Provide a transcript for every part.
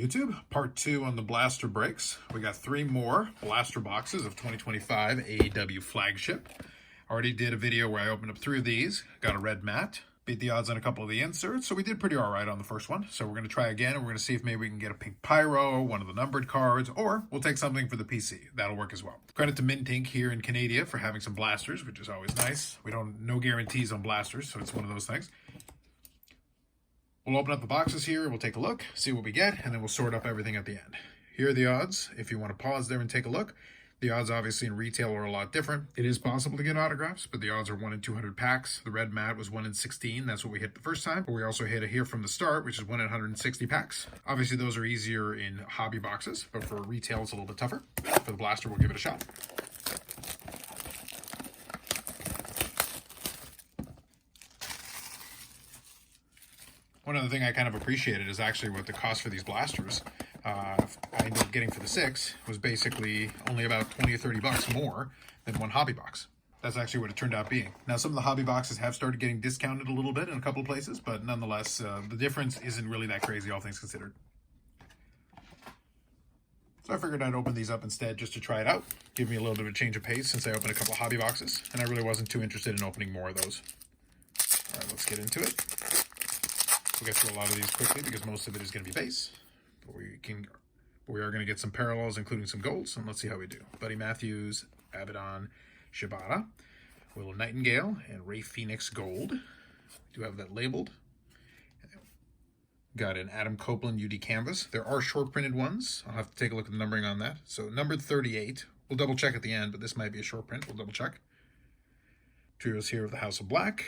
YouTube. Part 2 on the blaster breaks. We got 3 more blaster boxes of 2025 AEW Flagship. Already did a video where I opened up 3 of these, got a red mat, beat the odds on a couple of the inserts, so we did pretty alright on the first one. So we're going to try again, and we're going to see if maybe we can get a pink Pyro, one of the numbered cards, or we'll take something for the PC. That'll work as well. Credit to Mint Ink here in Canada for having some blasters, which is always nice. No guarantees on blasters, so it's one of those things. We'll open up the boxes here, we'll take a look, see what we get, and then we'll sort up everything at the end. Here are the odds. If you want to pause there and take a look, the odds obviously in retail are a lot different. It is possible to get autographs, but the odds are 1 in 200 packs. The red mat was 1 in 16. That's what we hit the first time. But we also hit a here from the start, which is 1 in 160 packs. Obviously, those are easier in hobby boxes, but for retail, it's a little bit tougher. For the blaster, we'll give it a shot. One other thing I kind of appreciated is actually what the cost for these blasters I ended up getting for the 6 was basically only about 20 or 30 bucks more than one hobby box. That's actually what it turned out being. Now, some of the hobby boxes have started getting discounted a little bit in a couple of places, but nonetheless, the difference isn't really that crazy, all things considered. So I figured I'd open these up instead just to try it out, give me a little bit of a change of pace since I opened a couple of hobby boxes, and I really wasn't too interested in opening more of those. All right, let's get into it. We'll get through a lot of these quickly because most of it is going to be base. But we are going to get some parallels, including some golds, and let's see how we do. Buddy Matthews, Abaddon, Shibata, Willow Nightingale, and Ray Phoenix Gold. We do have that labeled. Got an Adam Copeland UD canvas. There are short printed ones. I'll have to take a look at the numbering on that. So numbered 38. We'll double check at the end, but this might be a short print. We'll double check. Trios here of the House of Black.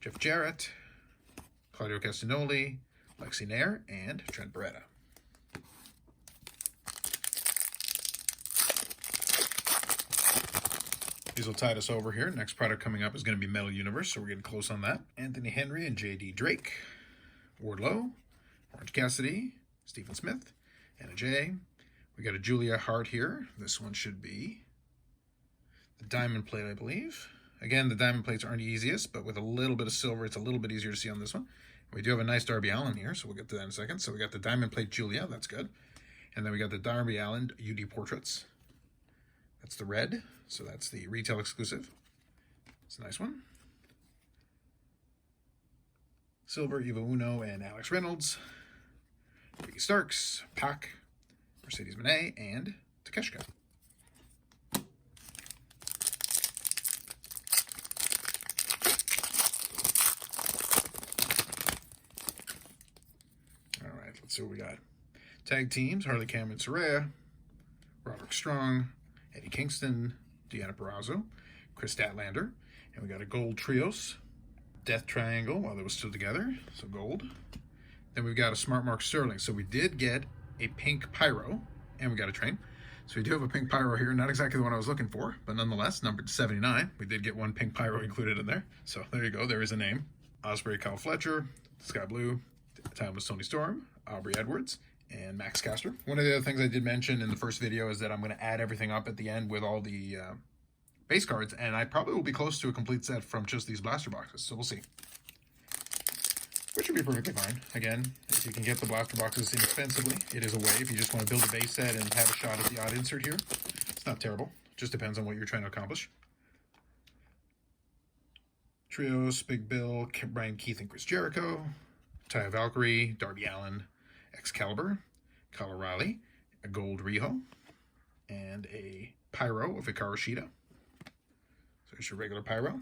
Jeff Jarrett. Claudio Castagnoli, Lexi Nair, and Trent Beretta. These will tide us over here. Next product coming up is going to be Metal Universe, so we're getting close on that. Anthony Henry and J.D. Drake, Wardlow, Orange Cassidy, Stephen Smith, Anna J. We got a Julia Hart here. This one should be the diamond plate, I believe. Again, the diamond plates aren't easiest, but with a little bit of silver, it's a little bit easier to see on this one. We do have a nice Darby Allin here, so we'll get to that in a second. So we got the diamond plate Julia, that's good. And then we got the Darby Allin UD portraits. That's the red, so that's the retail exclusive. It's a nice one. Silver, Eva Uno, and Alex Reynolds. Ricky Starks, Pac, Mercedes Moné, and Takeshita. Let's see what we got. Tag teams, Harley Cameron Soraya, Roderick Strong, Eddie Kingston, Deanna Purrazzo, Chris Statlander, and we got a gold trios, Death Triangle while they were still together, so gold. Then we've got a Smart Mark Sterling. So we did get a pink Pyro, and we got a train. So we do have a pink Pyro here, not exactly the one I was looking for, but nonetheless, numbered 79. We did get one pink Pyro included in there. So there you go, there is a name. Osprey Kyle Fletcher, Sky Blue, Timeless Tony Storm, Aubrey Edwards, and Max Caster. One of the other things I did mention in the first video is that I'm going to add everything up at the end with all the base cards, and I probably will be close to a complete set from just these blaster boxes, so we'll see. Which should be perfectly fine. Again, if you can get the blaster boxes inexpensively, it is a way. If you just want to build a base set and have a shot at the odd insert here, it's not terrible. Just depends on what you're trying to accomplish. Trios, Big Bill, Brian Keith and Chris Jericho, Taya Valkyrie, Darby Allin, Excalibur, Kyle O'Reilly, a gold Riho, and a Pyro of Hikaru Shida. So here's your regular Pyro.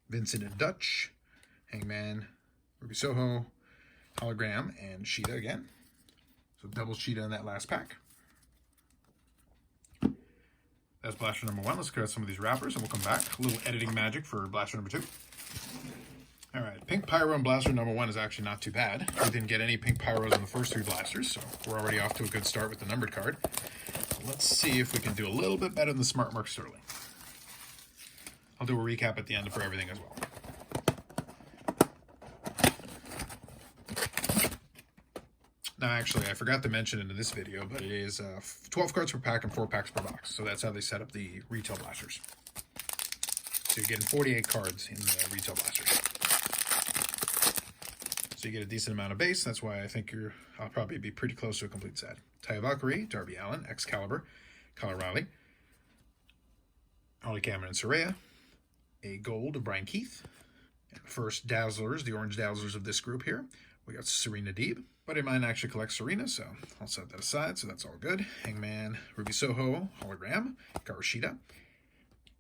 Vincent and Dutch, Hangman, Ruby Soho, Hologram, and Shida again. So double Shida in that last pack. That's blaster number 1. Let's grab some of these wrappers and we'll come back. A little editing magic for blaster number 2. All right, pink Pyro and blaster number 1 is actually not too bad. We didn't get any pink Pyros in the first 3 blasters, so we're already off to a good start with the numbered card. So let's see if we can do a little bit better than the Smart Mark Sterling. I'll do a recap at the end for everything as well. Now, actually, I forgot to mention in this video, but it is 12 cards per pack and 4 packs per box. So that's how they set up the retail blasters. So you're getting 48 cards in the retail blasters. So you get a decent amount of base. That's why I think I'll probably be pretty close to a complete set. Taya Valkyrie, Darby Allin, Excalibur, Kyle O'Reilly, Harley Cameron and Saraya, a gold of Brian Keith. And first Dazzlers, the orange Dazzlers of this group here. We got Serena Deeb. Buddy of mine actually collects Serena, so I'll set that aside, so that's all good. Hangman, Ruby Soho, Hologram, Garashida,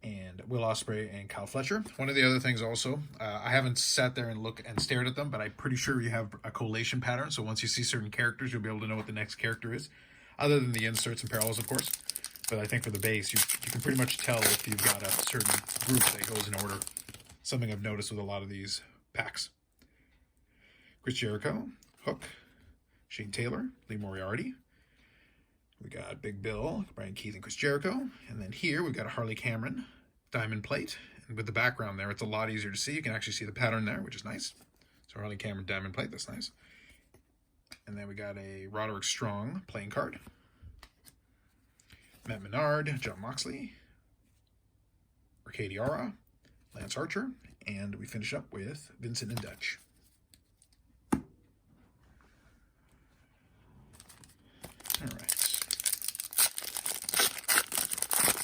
and Will Ospreay and Kyle Fletcher. One of the other things also, I haven't sat there and looked and stared at them, but I'm pretty sure you have a collation pattern. So once you see certain characters, you'll be able to know what the next character is, other than the inserts and parallels, of course. But I think for the base, you can pretty much tell if you've got a certain group that goes in order. Something I've noticed with a lot of these packs. Chris Jericho, Hook, Shane Taylor, Lee Moriarty. We got Big Bill, Brian Keith, and Chris Jericho. And then here we've got a Harley Cameron diamond plate. And with the background there, it's a lot easier to see. You can actually see the pattern there, which is nice. So Harley Cameron diamond plate, that's nice. And then we got a Roderick Strong playing card. Matt Menard, John Moxley, Arcady Aura, Lance Archer, and we finish up with Vincent and Dutch. All right.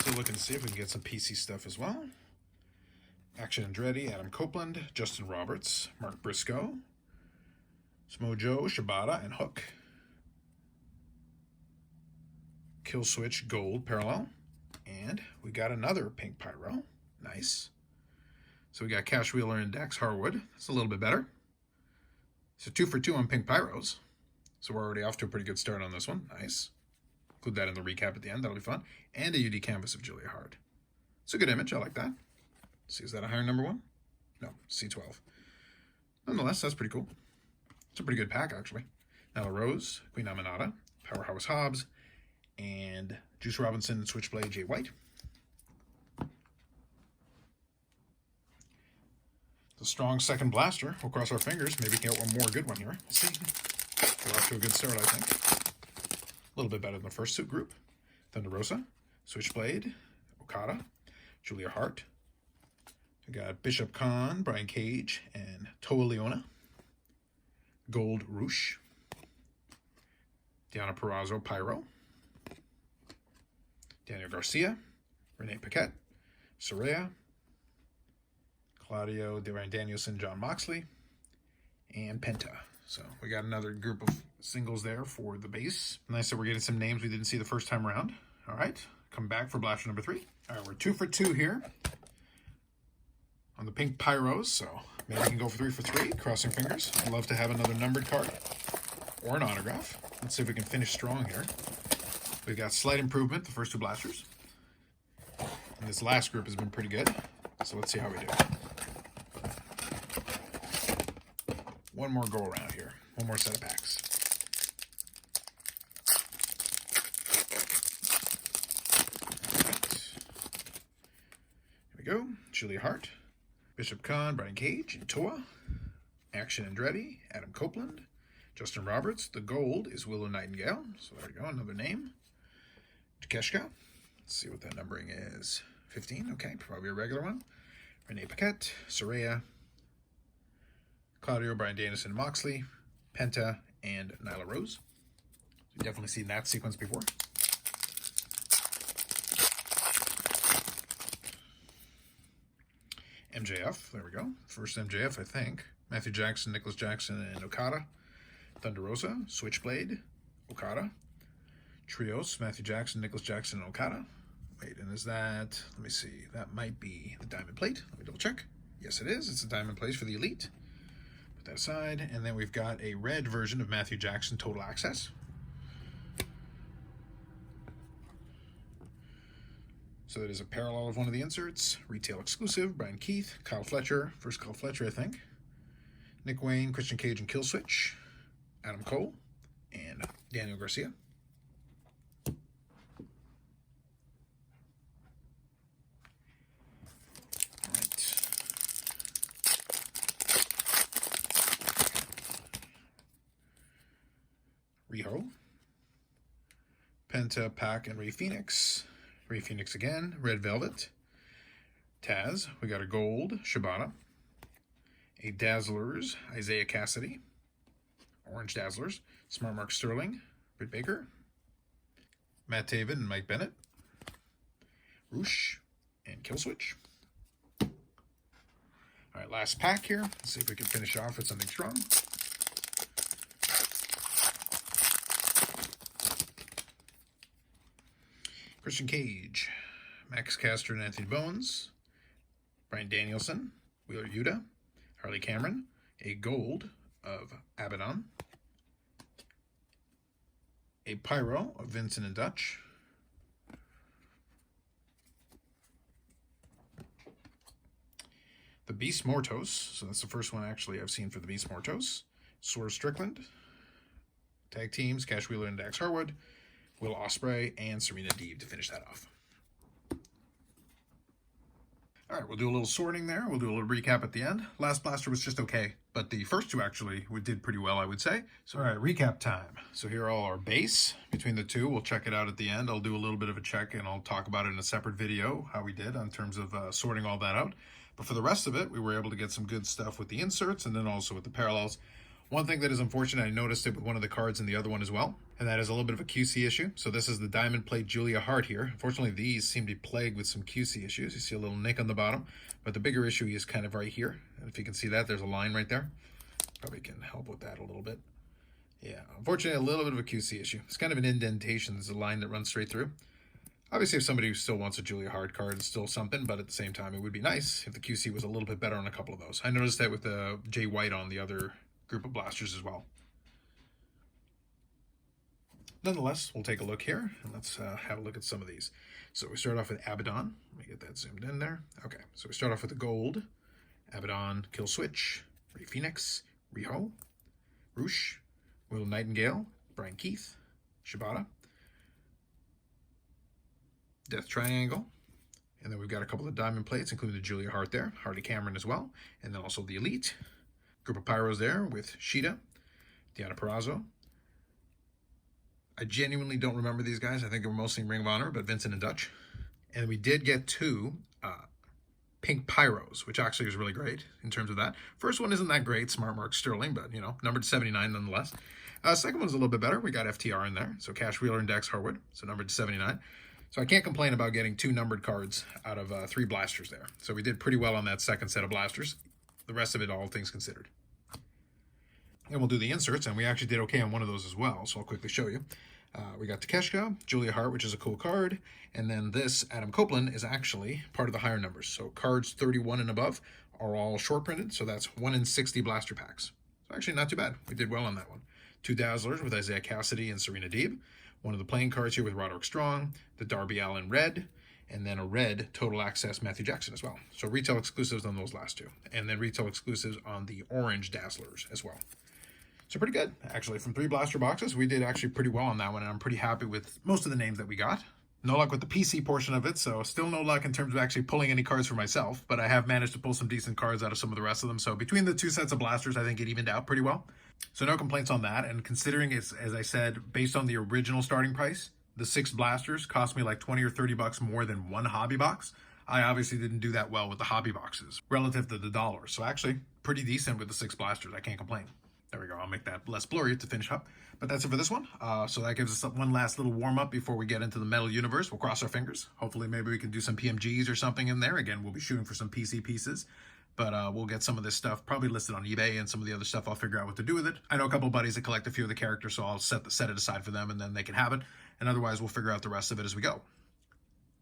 Still looking to see if we can get some PC stuff as well. Action Andretti, Adam Copeland, Justin Roberts, Mark Briscoe, Smojo, Shibata, and Hook. Kill Switch Gold Parallel. And we got another pink Pyro. Nice. So we got Cash Wheeler and Dax Harwood. That's a little bit better. So 2 for 2 on pink Pyros. So we're already off to a pretty good start on this one. Nice. Include that in the recap at the end. That'll be fun. And a UD canvas of Julia Hart. It's a good image. I like that. Let's see, is that a higher number one? No, C12. Nonetheless, that's pretty cool. It's a pretty good pack, actually. Nyla Rose, Queen Aminata, Powerhouse Hobbs, and Juice Robinson and Switchblade Jay White. The strong second blaster. We'll cross our fingers. Maybe we can get one more good one here. We'll see. We're off to a good start, I think. A little bit better than the first suit group. Thunder Rosa, Switchblade, Okada, Julia Hart. We got Bishop Khan, Brian Cage, and Toa Leona. Gold Roosh. Deonna Purrazzo, Pyro. Daniel Garcia, Renee Paquette, Saraya, Claudio Danielson, John Moxley, and Penta. So we got another group of singles there for the base. Nice that we're getting some names we didn't see the first time around. All right, come back for blaster number 3. All right, we're 2 for 2 here on the pink Pyros, so maybe we can go for 3 for 3, crossing fingers. I'd love to have another numbered card or an autograph. Let's see if we can finish strong here. We've got slight improvement, the first 2 blasters. And this last group has been pretty good, so let's see how we do. One more go around here. One more set of packs. Right. Here we go. Julia Hart, Bishop Khan, Brian Cage, and Toa. Action Andretti, Adam Copeland, Justin Roberts. The gold is Willow Nightingale. So there we go, another name. Takeshka. Let's see what that numbering is. 15, okay, probably a regular one. Renee Paquette, Saraya, Claudio, Brian Danielson, Moxley, Penta, and Nyla Rose. You've definitely seen that sequence before. MJF, there we go. First MJF, I think. Matthew Jackson, Nicholas Jackson, and Okada. Thunder Rosa, Switchblade, Okada. Trios, Matthew Jackson, Nicholas Jackson, and Okada. Wait, and is that, let me see, that might be the diamond plate. Let me double check. Yes, it is. It's a diamond plate for the Elite. Put that aside. And then we've got a red version of Matthew Jackson Total Access. So that is a parallel of one of the inserts. Retail exclusive, Brian Keith, Kyle Fletcher, first Kyle Fletcher, I think. Nick Wayne, Christian Cage, and Killswitch. Adam Cole, and Daniel Garcia. Riho, Penta, Pac, and Ray Phoenix. Ray Phoenix again. Red Velvet. Taz. We got a gold Shibata. A Dazzlers Isaiah Cassidy. Orange Dazzlers, Smart Mark Sterling, Britt Baker, Matt Taven and Mike Bennett, Roosh, and Killswitch. All right, last pack here. Let's see if we can finish off with something strong. Christian Cage, Max Caster and Anthony Bowens, Bryan Danielson, Wheeler Yuta, Harley Cameron, a gold of Abaddon, a Pyro of Vincent and Dutch, the Beast Mortos, so that's the first one actually I've seen for the Beast Mortos, Swerve Strickland, tag teams, Cash Wheeler and Dax Harwood, Will Ospreay, and Serena Deeb to finish that off. All right, we'll do a little sorting there. We'll do a little recap at the end. Last blaster was just okay, but the first two actually did pretty well, I would say. So, all right, recap time. So here are all our base between the two. We'll check it out at the end. I'll do a little bit of a check, and I'll talk about it in a separate video, how we did in terms of sorting all that out. But for the rest of it, we were able to get some good stuff with the inserts and then also with the parallels. One thing that is unfortunate, I noticed it with one of the cards and the other one as well, and that is a little bit of a QC issue. So this is the Diamond Plate Julia Hart here. Unfortunately, these seem to be plagued with some QC issues. You see a little nick on the bottom, but the bigger issue is kind of right here. And if you can see that, there's a line right there. Probably can help with that a little bit. Yeah, unfortunately, a little bit of a QC issue. It's kind of an indentation. There's a line that runs straight through. Obviously, if somebody who still wants a Julia Hart card, it's still something, but at the same time, it would be nice if the QC was a little bit better on a couple of those. I noticed that with the Jay White on the other group of blasters as well. Nonetheless, we'll take a look here, and let's have a look at some of these. So we start off with Abaddon. Let me get that zoomed in there. Okay, so we start off with the gold. Abaddon, Killswitch, Ray Phoenix, Riho, Roosh, Will Nightingale, Brian Keith, Shibata, Death Triangle, and then we've got a couple of diamond plates, including the Julia Hart there, Harley Cameron as well, and then also the Elite. Group of Pyros there with Sheeta, Deonna Purrazzo. I genuinely don't remember these guys. I think they were mostly in Ring of Honor, but Vincent and Dutch. And we did get two pink Pyros, which actually was really great in terms of that. First one isn't that great, Smart Mark Sterling, but, you know, numbered 79 nonetheless. Second one's a little bit better. We got FTR in there, so Cash Wheeler and Dax Harwood, so numbered 79. So I can't complain about getting two numbered cards out of three blasters there. So we did pretty well on that second set of blasters. The rest of it, all things considered. And we'll do the inserts, and we actually did okay on one of those as well, so I'll quickly show you. We got Takeshita, Julia Hart, which is a cool card, and then this, Adam Copeland, is actually part of the higher numbers. So cards 31 and above are all short printed, so that's 1 in 60 blaster packs. So actually not too bad. We did well on that one. Two Dazzlers with Isaiah Cassidy and Serena Deeb. One of the playing cards here with Roderick Strong, the Darby Allin red, and then a red Total Access Matthew Jackson as well. So retail exclusives on those last two, and then retail exclusives on the orange Dazzlers as well. So pretty good, actually. From three blaster boxes, we did actually pretty well on that one, and I'm pretty happy with most of the names that we got. No luck with the PC portion of it, so still no luck in terms of actually pulling any cards for myself, but I have managed to pull some decent cards out of some of the rest of them. So between the two sets of blasters, I think it evened out pretty well. So no complaints on that, and considering it's, as I said, based on the original starting price, the 6 blasters cost me like 20 or 30 bucks more than one hobby box. I obviously didn't do that well with the hobby boxes relative to the $. So actually pretty decent with the 6 blasters. I can't complain. There we go. I'll make that less blurry to finish up. But that's it for this one. So that gives us one last little warm-up before we get into the metal universe. We'll cross our fingers. Hopefully maybe we can do some PMGs or something in there. Again, we'll be shooting for some PC pieces. But we'll get some of this stuff probably listed on eBay, and some of the other stuff I'll figure out what to do with it. I know a couple of buddies that collect a few of the characters, so I'll set it aside for them, and then they can have it. And otherwise, we'll figure out the rest of it as we go.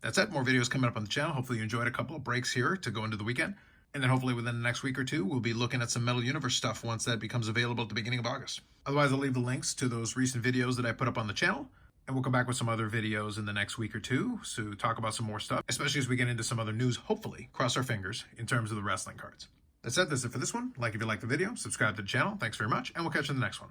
That's it. More videos coming up on the channel. Hopefully you enjoyed a couple of breaks here to go into the weekend. And then hopefully within the next week or two, we'll be looking at some Metal Universe stuff once that becomes available at the beginning of August. Otherwise, I'll leave the links to those recent videos that I put up on the channel. And we'll come back with some other videos in the next week or two to talk about some more stuff, especially as we get into some other news, hopefully, cross our fingers, in terms of the wrestling cards. That's it for this one. Like if you liked the video, subscribe to the channel. Thanks very much, and we'll catch you in the next one.